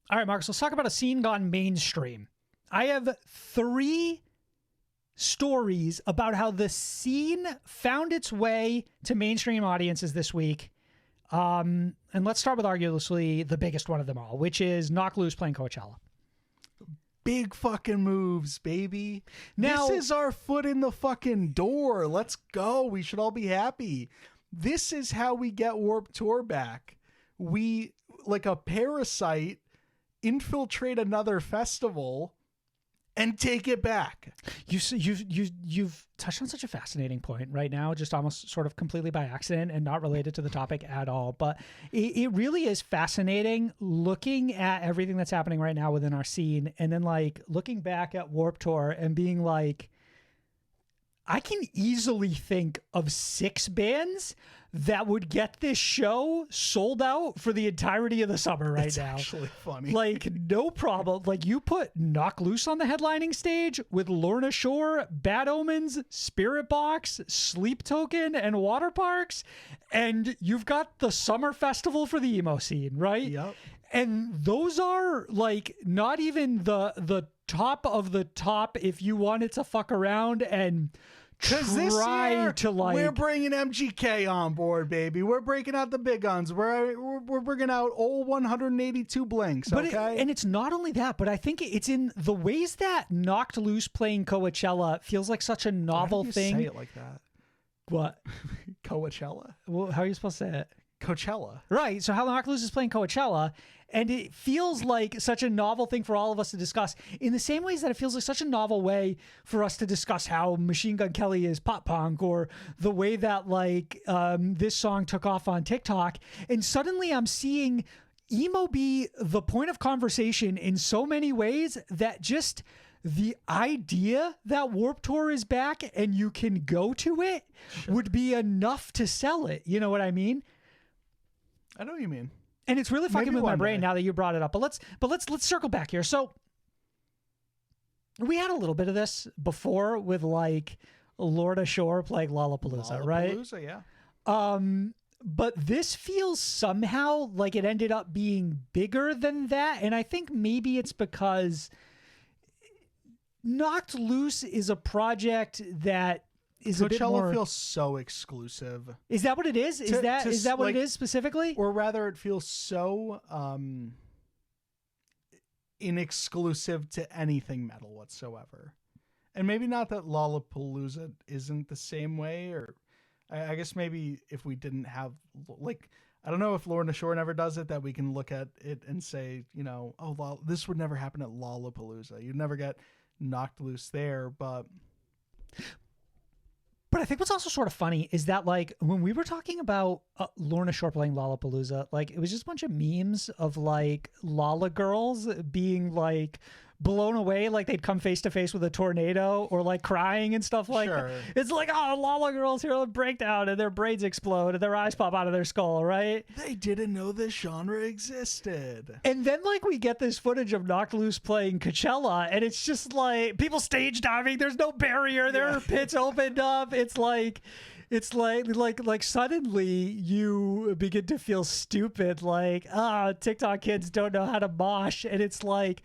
All right, Marcus, let's talk about a scene gone mainstream. I have 3 stories about how the scene found its way to mainstream audiences this week. And let's start with arguably the biggest one of them all, which is Knocked Loose playing Coachella. Big fucking moves, baby. Now, this is our foot in the fucking door. Let's go. We should all be happy. This is how we get Warped Tour back. We, like a parasite, infiltrate another festival and take it back. You've touched on such a fascinating point right now, just almost sort of completely by accident and not related to the topic at all. But it really is fascinating looking at everything that's happening right now within our scene, and then like looking back at Warped Tour and being like, I can easily think of 6 bands that would get this show sold out for the entirety of the summer right It's now. actually funny. Like, no problem. Like, you put Knocked Loose on the headlining stage with Lorna Shore, Bad Omens, Spirit Box, Sleep Token, and Water Parks, and you've got the summer festival for the emo scene, right? Yep. And those are like not even the top of the top if you wanted to fuck around and try to like. We're bringing MGK on board, baby. We're breaking out the big guns. We're bringing out all 182 blinks. But okay, and it's not only that, but I think it's in the ways that Knocked Loose playing Coachella feels like such a novel Why do you thing. say it like that? What? Coachella. Well, how are you supposed to say it? Coachella. Right. So how Knocked Loose is playing Coachella, and it feels like such a novel thing for all of us to discuss in the same ways that it feels like such a novel way for us to discuss how Machine Gun Kelly is pop punk, or the way that like this song took off on TikTok. And suddenly I'm seeing emo be the point of conversation in so many ways that just the idea that Warped Tour is back and you can go to it would be enough to sell it. You know what I mean? I know what you mean. And it's really fucking Maybe with my one brain day. now that you brought it up. But let's circle back here. So we had a little bit of this before with like Lorna Shore playing Lollapalooza, right? Lollapalooza, yeah. But this feels somehow like it ended up being bigger than that. And I think maybe it's because Knocked Loose is a project that is a bit Coachella more. feels so exclusive. Is that what it is? Is that what like, it is specifically? Or rather, it feels so inexclusive to anything metal whatsoever. And maybe not that Lollapalooza isn't the same way, or I guess maybe if we didn't have, like, I don't know if Lorna Shore never does it, that we can look at it and say, you know, oh, this would never happen at Lollapalooza. You'd never get Knocked Loose there, But I think what's also sort of funny is that, like, when we were talking about Lorna Shore playing Lollapalooza, like, it was just a bunch of memes of, like, Lolla girls being, like, blown away, like they'd come face to face with a tornado, or, like, crying and stuff like that. It's like, oh, Lolla girls here will break down and their brains explode and their eyes pop out of their skull, right? They didn't know this genre existed. And then, like, we get this footage of Knocked Loose playing Coachella, and it's just like people stage diving. There's no barrier. There are pits opened up. It's like suddenly you begin to feel stupid. Like, TikTok kids don't know how to mosh, and it's like,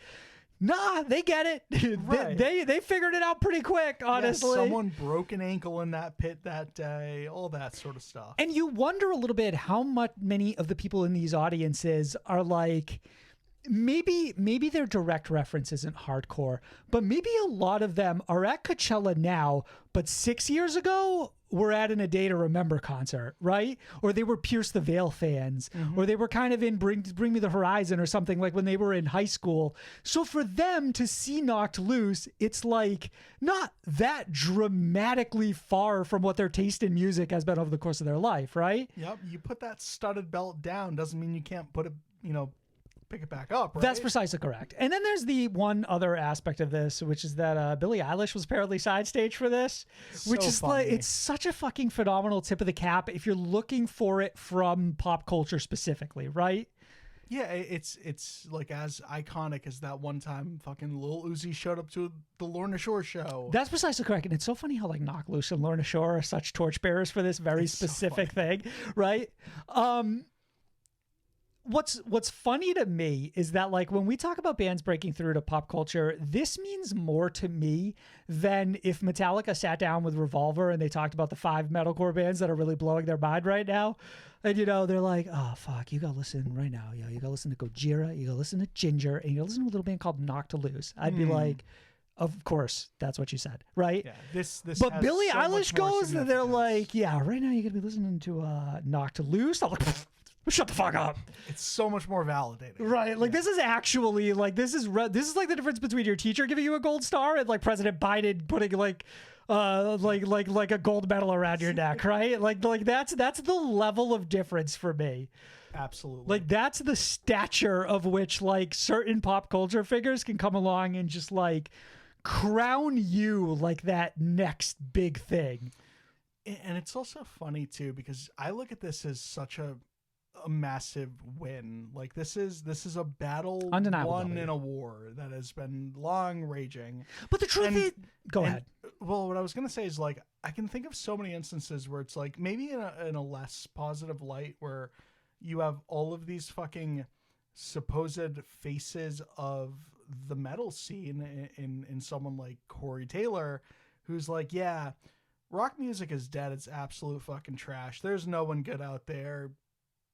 nah, they get it. Right. They figured it out pretty quick, honestly. Yes, someone broke an ankle in that pit that day, all that sort of stuff. And you wonder a little bit how many of the people in these audiences are like, maybe their direct reference isn't hardcore, but maybe a lot of them are at Coachella now, but 6 years ago were at an A Day to Remember concert, right? Or they were Pierce the Veil fans, or they were kind of in Bring Me the Horizon or something, like when they were in high school. So for them to see Knocked Loose, it's like not that dramatically far from what their taste in music has been over the course of their life, right? Yep. You put that studded belt down doesn't mean you can't put it, pick it back up, right? That's precisely correct. And then there's the one other aspect of this, which is that Billie Eilish was apparently side stage for this, which is funny. like, it's such a fucking phenomenal tip of the cap if you're looking for it from pop culture specifically, right? Yeah, it's like as iconic as that one time fucking Lil Uzi showed up to the Lorna Shore show. That's precisely correct. And it's so funny how like Knocked Loose and Lorna Shore are such torchbearers for this very specific thing, right? what's funny to me is that like when we talk about bands breaking through to pop culture, this means more to me than if Metallica sat down with Revolver and they talked about the 5 metalcore bands that are really blowing their mind right now. And, you know, they're like, oh, fuck, you got to listen right now. You know, you got to listen to Gojira, you got to listen to Ginger, and you got to listen to a little band called Knock to Loose. I'd be like, of course, that's what you said, right? Yeah, this but Billie so Eilish goes and they're significance. like, yeah, right now you're going to be listening to Knock to Loose. I'm like, shut the fuck up. It's so much more validating. Right. Like this is actually like, this is like the difference between your teacher giving you a gold star and like President Biden putting like a gold medal around your neck, right? Like that's the level of difference for me. Absolutely. Like that's the stature of which like certain pop culture figures can come along and just like crown you like that next big thing. And it's also funny too, because I look at this as such a massive win. Like this is a battle Undeniable won W. in a war that has been long raging. But the truth is, go ahead. Well, what I was gonna say is like I can think of so many instances where it's like maybe in a less positive light where you have all of these fucking supposed faces of the metal scene in someone like Corey Taylor, who's like, yeah, rock music is dead. It's absolute fucking trash. There's no one good out there.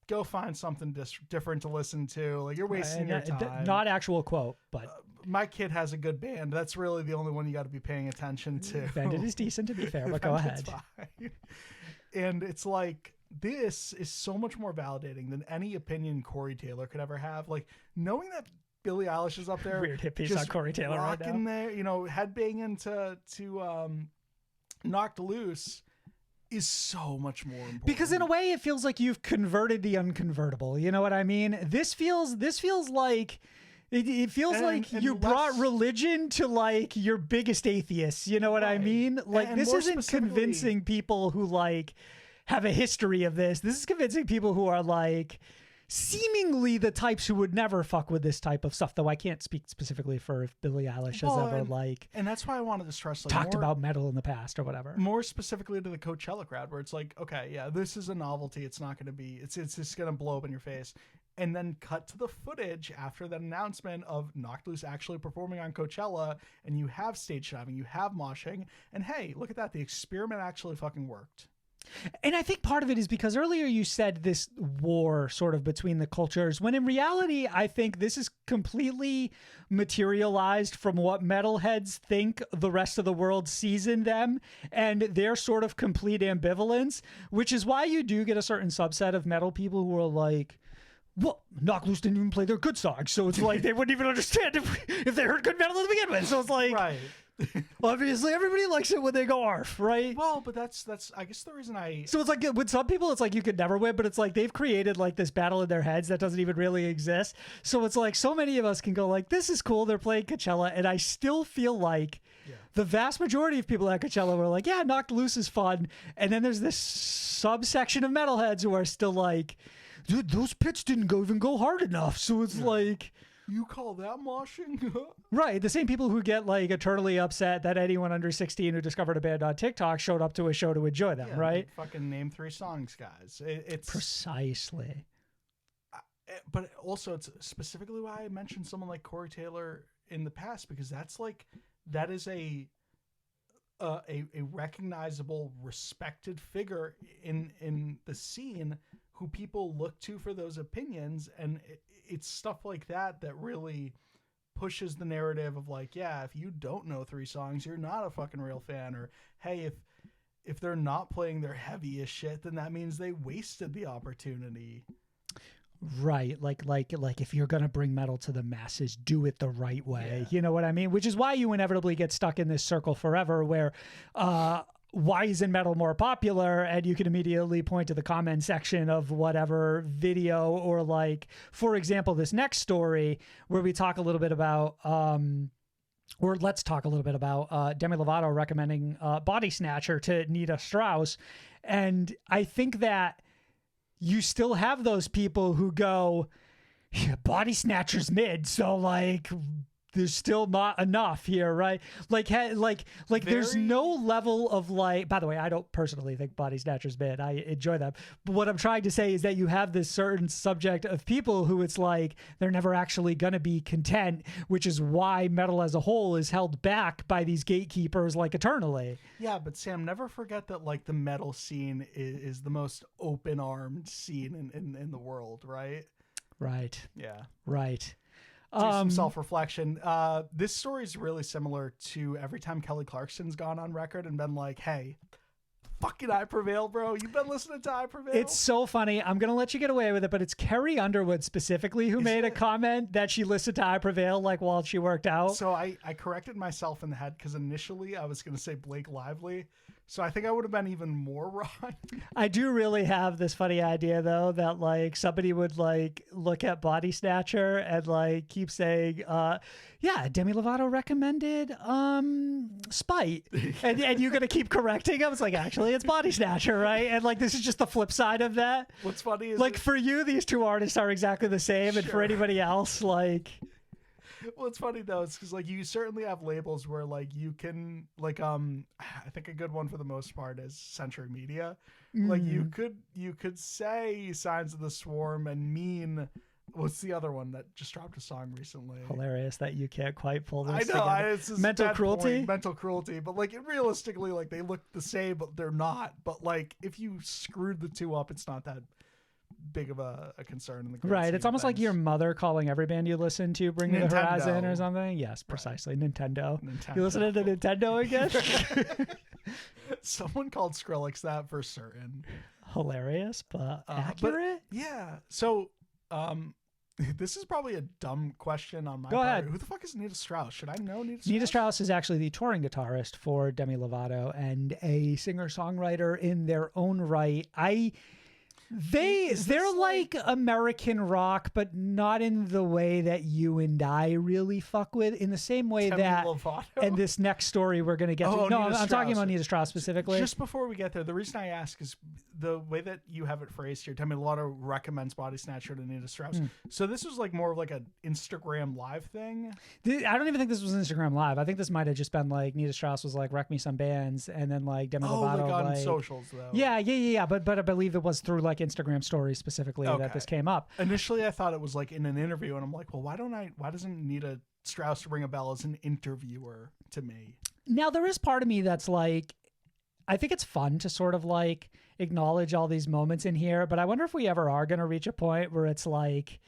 Go find something different to listen to. Like you're wasting your time. Not actual quote, but my kid has a good band. That's really the only one you got to be paying attention to. Bandit is decent, to be fair, but go ahead. Fine. And it's like this is so much more validating than any opinion Corey Taylor could ever have. Like knowing that Billie Eilish is up there, weird hit piece on Corey Taylor right now. There, you know, headbanging to Knocked Loose. Is so much more important. Because in a way it feels like you've converted the unconvertible. You know what I mean? This feels like it feels like you brought religion to like your biggest atheists. You know what I mean? Like this isn't convincing people who like have a history of this. This is convincing people who are like seemingly the types who would never fuck with this type of stuff, though I can't speak specifically for if Billie Eilish has ever like, and that's why I wanted to stress like talked about metal in the past or whatever. More specifically to the Coachella crowd, where it's like, okay, yeah, this is a novelty. It's not going to be. It's just going to blow up in your face. And then cut to the footage after that announcement of Knocked Loose actually performing on Coachella, and you have stage diving, you have moshing, and hey, look at that, the experiment actually fucking worked. And I think part of it is because earlier you said this war sort of between the cultures, when in reality, I think this is completely materialized from what metalheads think the rest of the world sees in them and their sort of complete ambivalence, which is why you do get a certain subset of metal people who are like, well, Knocked Loose didn't even play their good songs, so it's like they wouldn't even understand if they heard good metal to begin with. So it's like, right. Obviously, everybody likes it when they go arf, right? Well, but that's I guess the reason So it's like with some people, it's like you could never win, but it's like they've created like this battle in their heads that doesn't even really exist. So it's like so many of us can go like, this is cool. They're playing Coachella, and I still feel like the vast majority of people at Coachella were like, yeah, Knocked Loose is fun, and then there's this subsection of metalheads who are still like, dude, those pits didn't even go hard enough. So it's like, you call that moshing? Right. The same people who get like eternally upset that anyone under 16 who discovered a band on TikTok showed up to a show to enjoy them, right? Fucking name 3 songs, guys. It's precisely. But also, it's specifically why I mentioned someone like Corey Taylor in the past, because that is a recognizable, respected figure in the scene who people look to for those opinions, and it's stuff like that really pushes the narrative of like, yeah, if you don't know 3 songs, you're not a fucking real fan, or hey, if they're not playing their heaviest shit, then that means they wasted the opportunity. Right. Like if you're going to bring metal to the masses, do it the right way. Yeah. You know what I mean? Which is why you inevitably get stuck in this circle forever where, why isn't metal more popular? And you can immediately point to the comment section of whatever video, or like, for example, this next story where we talk a little bit about, let's talk a little bit about Demi Lovato recommending Bodysnatcher to Nita Strauss. And I think that you still have those people who go, yeah, Bodysnatcher's mid, so like there's still not enough here, right? Like there's no level of like, by the way, I don't personally think Bodysnatcher's bad. I enjoy them. But what I'm trying to say is that you have this certain subject of people who it's like they're never actually going to be content, which is why metal as a whole is held back by these gatekeepers like eternally. Yeah, but Sam, never forget that like the metal scene is the most open-armed scene in the world, right? Right. Yeah. Right. Do some self-reflection. This story is really similar to every time Kelly Clarkson's gone on record and been like, hey, fucking I Prevail, bro. You've been listening to I Prevail? It's so funny. I'm going to let you get away with it, but it's Carrie Underwood specifically who made a comment that she listened to I Prevail like while she worked out. So I corrected myself in the head because initially I was going to say Blake Lively. So I think I would have been even more wrong. I do really have this funny idea though that like somebody would like look at Bodysnatcher and like keep saying, yeah, Demi Lovato recommended Spite. And you're gonna keep correcting them. It's like actually it's Bodysnatcher, right? And like this is just the flip side of that. What's funny is like for you, these two artists are exactly the same, and for anybody else, like well, it's funny though, it's because like you certainly have labels where like you can like I think a good one for the most part is Century Media. Like you could say Signs of the Swarm and mean what's the other one that just dropped a song recently? Hilarious that you can't quite pull this I know together. it's Mental Cruelty. Mental Cruelty, but like realistically, like they look the same, but they're not. But like if you screwed the two up, it's not that big of a concern in the right. It's almost like your mother calling every band you listen to Bring Me the Horizon or something. Yes, precisely. Right. Nintendo. You listening to Nintendo again? Someone called Skrillex that for certain. Hilarious, but accurate. But, yeah. So, this is probably a dumb question on my part. Go ahead. Who the fuck is Nita Strauss? Should I know Nita Strauss? Nita Strauss is actually the touring guitarist for Demi Lovato and a singer-songwriter in their own right. They're like American rock, but not in the way that you and I really fuck with. In the same way Demi that, Lovato? And this next story we're going to get to. No, I'm talking about Nita Strauss specifically. Just before we get there, the reason I ask is the way that you have it phrased here. Demi Lovato recommends Bodysnatcher to Nita Strauss. So this was like more of like an Instagram live thing. I don't even think this was Instagram live. I think this might have just been like Nita Strauss was like, rec me some bands, and then like Demi Lovato like on like, socials though. Yeah. But I believe it was through like Instagram stories specifically that this came up. Initially, I thought it was like in an interview, and I'm like, well, why doesn't Nita Strauss ring a bell as an interviewer to me? Now there is part of me that's like, I think it's fun to sort of like acknowledge all these moments in here, but I wonder if we ever are going to reach a point where it's like,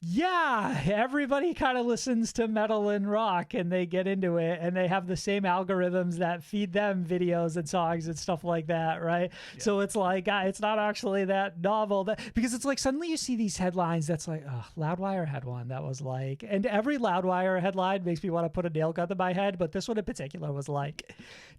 yeah, everybody kind of listens to metal and rock and they get into it and they have the same algorithms that feed them videos and songs and stuff like that, right? Yeah. So it's like, it's not actually that novel, because it's like suddenly you see these headlines that's like, oh, Loudwire had one that was like, and every Loudwire headline makes me want to put a nail gun to my head, but this one in particular was like,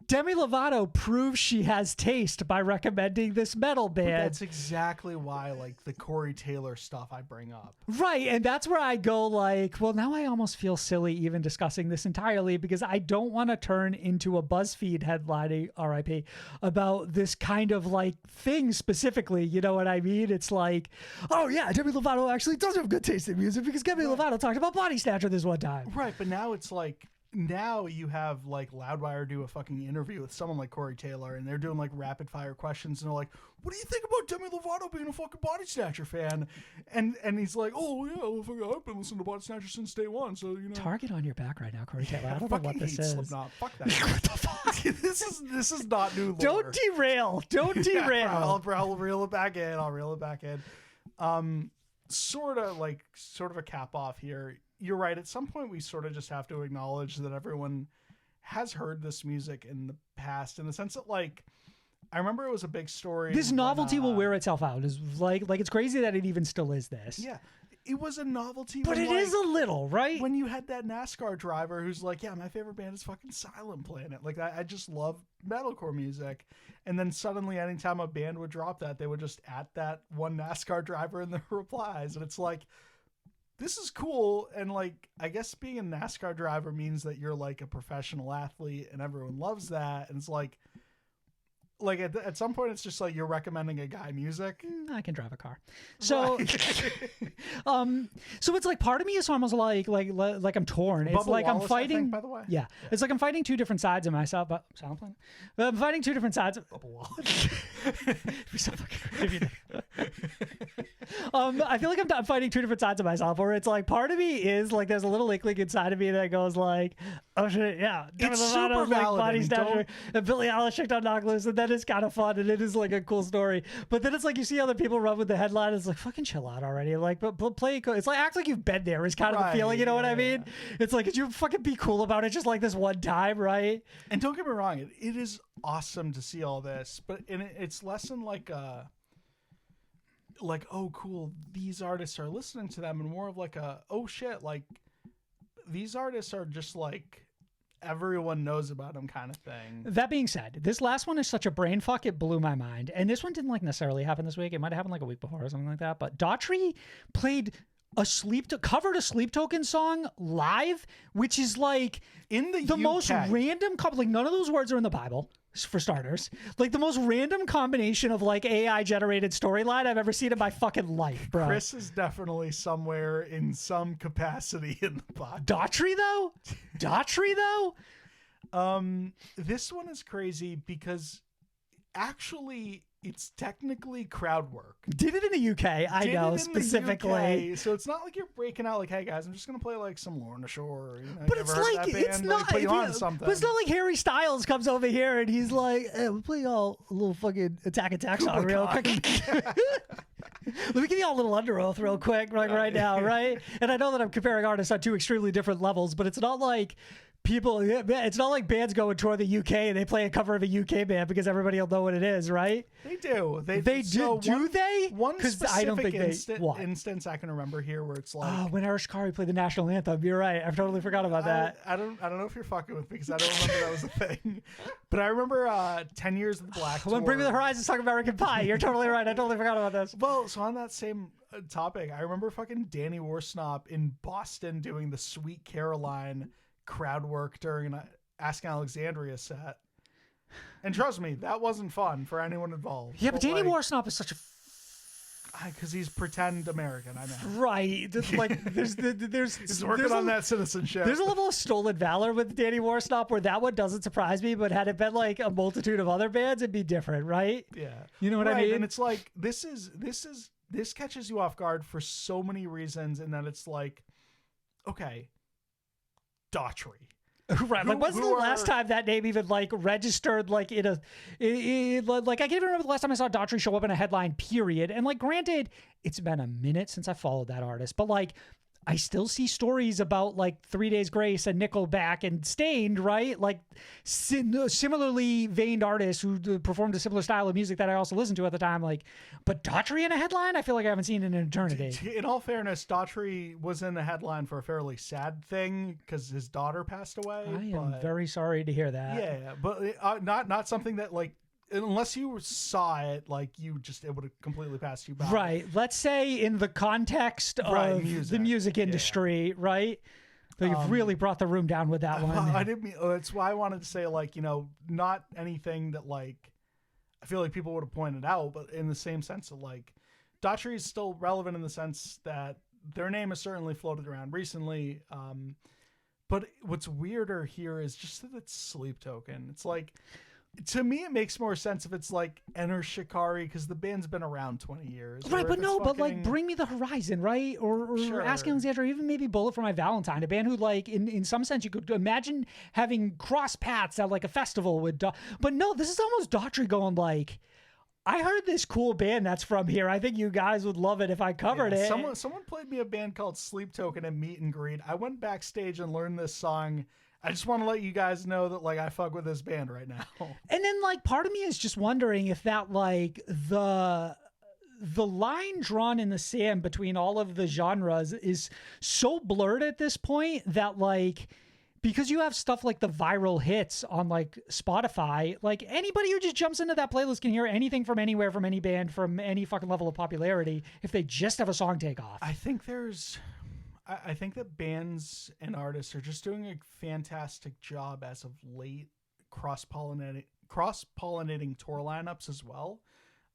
Demi Lovato proves she has taste by recommending this metal band. But that's exactly why like the Corey Taylor stuff I bring up. Right. And that's where I go like, well, now I almost feel silly even discussing this entirely because I don't want to turn into a BuzzFeed headlining, RIP, about this kind of like thing specifically. You know what I mean? It's like, oh yeah, Demi Lovato actually does have good taste in music because Demi Lovato talked about Bodysnatcher this one time. Right. But now it's like, now you have like Loudwire do a fucking interview with someone like Corey Taylor and they're doing like rapid fire questions and they're like, what do you think about Demi Lovato being a fucking Bodysnatcher fan? And he's like, oh yeah, well, I've been listening to Bodysnatcher since day one, so you know. Target on your back right now, Corey Taylor. I don't know what this is. Slipknot. Fuck that. What the fuck? This is not new lore. Don't derail. Don't derail. Yeah, I'll reel it back in. Sort of a cap off here. You're right. At some point, we sort of just have to acknowledge that everyone has heard this music in the past, in the sense that, like, I remember it was a big story. This novelty will wear itself out. It's like it's crazy that it even still is this. Yeah, it was a novelty, but it is a little, right? When you had that NASCAR driver who's like, "Yeah, my favorite band is fucking Silent Planet." Like, I just love metalcore music, and then suddenly, anytime a band would drop that, they would just at that one NASCAR driver in the replies, and it's like, this is cool. And like, I guess being a NASCAR driver means that you're like a professional athlete and everyone loves that. And it's like, like at some point it's just like you're recommending a guy music. I can drive a car. So, Right. so it's like part of me is almost like I'm torn. It's Bubba like Wallace, I'm fighting. I think, by the way. Yeah. It's like I'm fighting two different sides of myself. But sound plan. But I'm fighting two different sides. Bubba Wallace. We sound fucking I feel like I'm fighting two different sides of myself, where it's like part of me is like there's a little inkling inside of me that goes like, oh shit, yeah, Demi It's Lovato, super like validating. Bodysnatcher, and Billie Eilish on Knock Loose, and then it's kind of fun and it is like a cool story. But then it's like you see other people run with the headline. It's like fucking chill out already. Like, but play. It's like act like you've been there. Is kind of the feeling. You know what I mean? It's like could you fucking be cool about it just like this one time, right? And don't get me wrong, it is awesome to see all this, but it's less than like oh cool, these artists are listening to them, and more of like oh shit, like these artists are just like everyone knows about them kind of thing. That being said, this last one is such a brain fuck, it blew my mind. And this one didn't like necessarily happen this week. It might have happened like a week before or something like that. But Daughtry played covered a Sleep Token song live, which is like In the UK. most random like none of those words are in the Bible, for starters. Like the most random combination of like AI generated storyline I've ever seen in my fucking life, bro. Chris is definitely somewhere in some capacity in the box. Daughtry though? This one is crazy because actually it's technically crowd work. Did it in the UK, I Did know, it in the specifically. UK, so it's not like you're breaking out like, hey guys, I'm just gonna play like some Lorna Shore. You know, But you it's ever heard like that band? it's They not. put you on to something. But it's not like Harry Styles comes over here and he's like, "Hey, we're playing all a little fucking Attack song real quick. Let me give you all a little Under Oath real quick, like right now, right?" And I know that I'm comparing artists on two extremely different levels, but it's not like it's not like bands go and tour the UK and they play a cover of a UK band because everybody will know what it is, right? They do. They do. so Do they? One specific I don't think instance I can remember here where it's like, when Irish Kari played the national anthem. You're right. I've totally forgot about that. I don't know if you're fucking with me because I don't remember that was a thing. But I remember 10 Years of the Black Tour. When Bring Me the Horizons talking American Pie. You're totally right. I totally forgot about this. Well, so on that same topic, I remember fucking Danny Worsnop in Boston doing the Sweet Caroline crowd work during an Ask Alexandria set. And trust me, that wasn't fun for anyone involved. Yeah, but Danny Worsnop is such a because he's pretend American, I know. Right. Like there's he's working on that citizenship. There's a level of stolen valor with Danny Worsnop where that one doesn't surprise me, but had it been like a multitude of other bands, it'd be different, right? Yeah. You know what I mean? And it's like this catches you off guard for so many reasons, and then it's like, okay, Daughtry. Right, like when's the last time that name even like registered like like I can't even remember the last time I saw Daughtry show up in a headline, period. And like granted, it's been a minute since I followed that artist, but like I still see stories about like 3 Days Grace and Nickelback and Stained, right? Like similarly veined artists who performed a similar style of music that I also listened to at the time. Like, but Daughtry in a headline, I feel like I haven't seen in an eternity. In all fairness, Daughtry was in the headline for a fairly sad thing because his daughter passed away. I am very sorry to hear that. Yeah, but not something that like, unless you saw it, like it would have completely passed you by. Right. Let's say in the context of the music industry, right? So you've really brought the room down with that one. I didn't mean. That's why I wanted to say like, not anything that like I feel like people would have pointed out, but in the same sense of like, Daughtry is still relevant in the sense that their name has certainly floated around recently. But what's weirder here is just that it's Sleep Token. It's like, to me, it makes more sense if it's like Enter Shikari because the band's been around 20 years. Right, but no, but like Bring Me the Horizon, right? Or Sure. Ask Alexandria, or even maybe Bullet for My Valentine, a band who like in some sense you could imagine having cross paths at like a festival with but no, this is almost Daughtry going like, I heard this cool band that's from here. I think you guys would love it if I covered it. Someone played me a band called Sleep Token at Meet and Greet. I went backstage and learned this song. I just want to let you guys know that like I fuck with this band right now. And then like part of me is just wondering if that like the line drawn in the sand between all of the genres is so blurred at this point that like, because you have stuff like the viral hits on like Spotify, like anybody who just jumps into that playlist can hear anything from anywhere, from any band, from any fucking level of popularity if they just have a song take off. I think that bands and artists are just doing a fantastic job as of late cross-pollinating cross-pollinating tour lineups as well.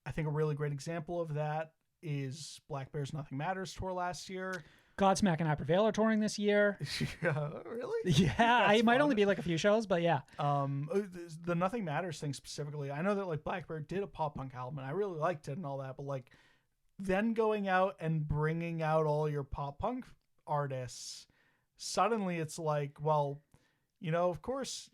I think a really great example of that is Black Bear's Nothing Matters tour last year. Godsmack and I Prevail are touring this year. Really? Yeah, it might only be like a few shows, but yeah. The Nothing Matters thing specifically, I know that like Black Bear did a pop punk album and I really liked it and all that, but like then going out and bringing out all your pop punk artists, suddenly it's like, well, you know, of course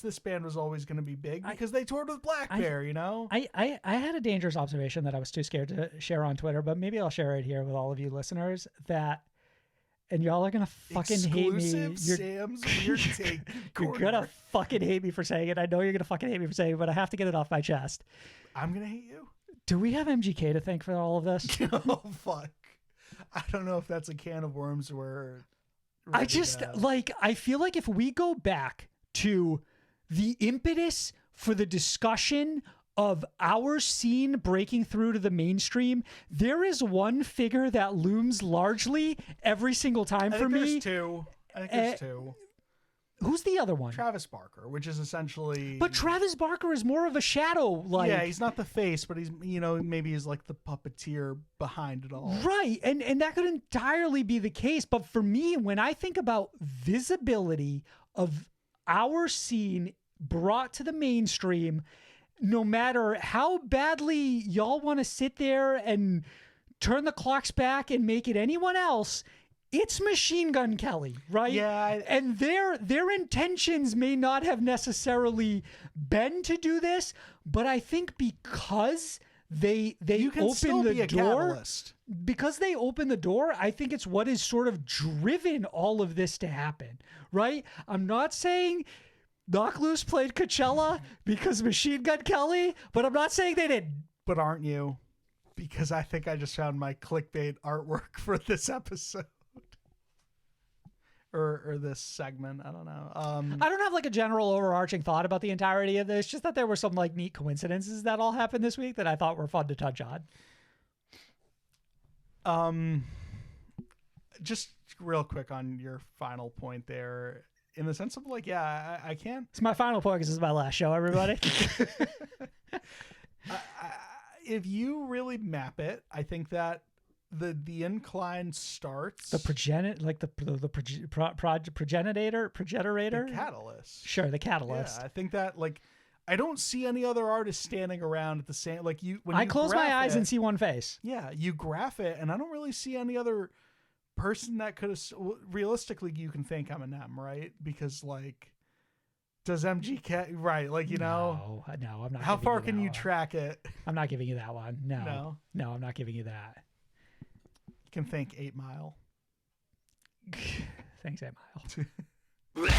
this band was always going to be big because they toured with Black Bear, you know? I had a dangerous observation that I was too scared to share on Twitter, but maybe I'll share it here with all of you listeners and y'all are going to fucking hate me. Sam's weird take. You're going to fucking hate me for saying it. I know you're going to fucking hate me for saying it, but I have to get it off my chest. I'm going to hate you? Do we have MGK to thank for all of this? Oh, fuck. I don't know if that's a can of worms where... I feel like if we go back to the impetus for the discussion of our scene breaking through to the mainstream, there is one figure that looms largely every single time for me. I think there's two. Who's the other one? Travis Barker, which is essentially... But Travis Barker is more of a shadow. Yeah, he's not the face, but he's, you know, maybe he's like the puppeteer behind it all. Right, and that could entirely be the case. But for me, when I think about visibility of our scene brought to the mainstream, no matter how badly y'all want to sit there and turn the clocks back and make it anyone else... It's Machine Gun Kelly, right? Yeah. And their intentions may not have necessarily been to do this, but I think because they open the door, catalyst. Because they open the door, I think it's what has sort of driven all of this to happen, right? I'm not saying Knock Loose played Coachella because Machine Gun Kelly, but I'm not saying they didn't. But aren't you? Because I think I just found my clickbait artwork for this episode. Or this segment. I don't know. I don't have like a general overarching thought about the entirety of this. Just that there were some like neat coincidences that all happened this week that I thought were fun to touch on. Just real quick on your final point there, in the sense of like, yeah, I can't. It's my final point because this is my last show, everybody. If you really map it, I think that the incline starts the progenitor, the catalyst. Sure, the catalyst. Yeah, I think that like I don't see any other artists standing around at the same like you. When I close my eyes and see one face. Yeah, you graph it, and I don't really see any other person that could have. Realistically, you can thank Eminem, right? Because like, does MGK right? Like you know, no, I'm not. How far can you track it? I'm not giving you that one. No, I'm not giving you that. Can thank 8 Mile. Thanks, 8 Mile.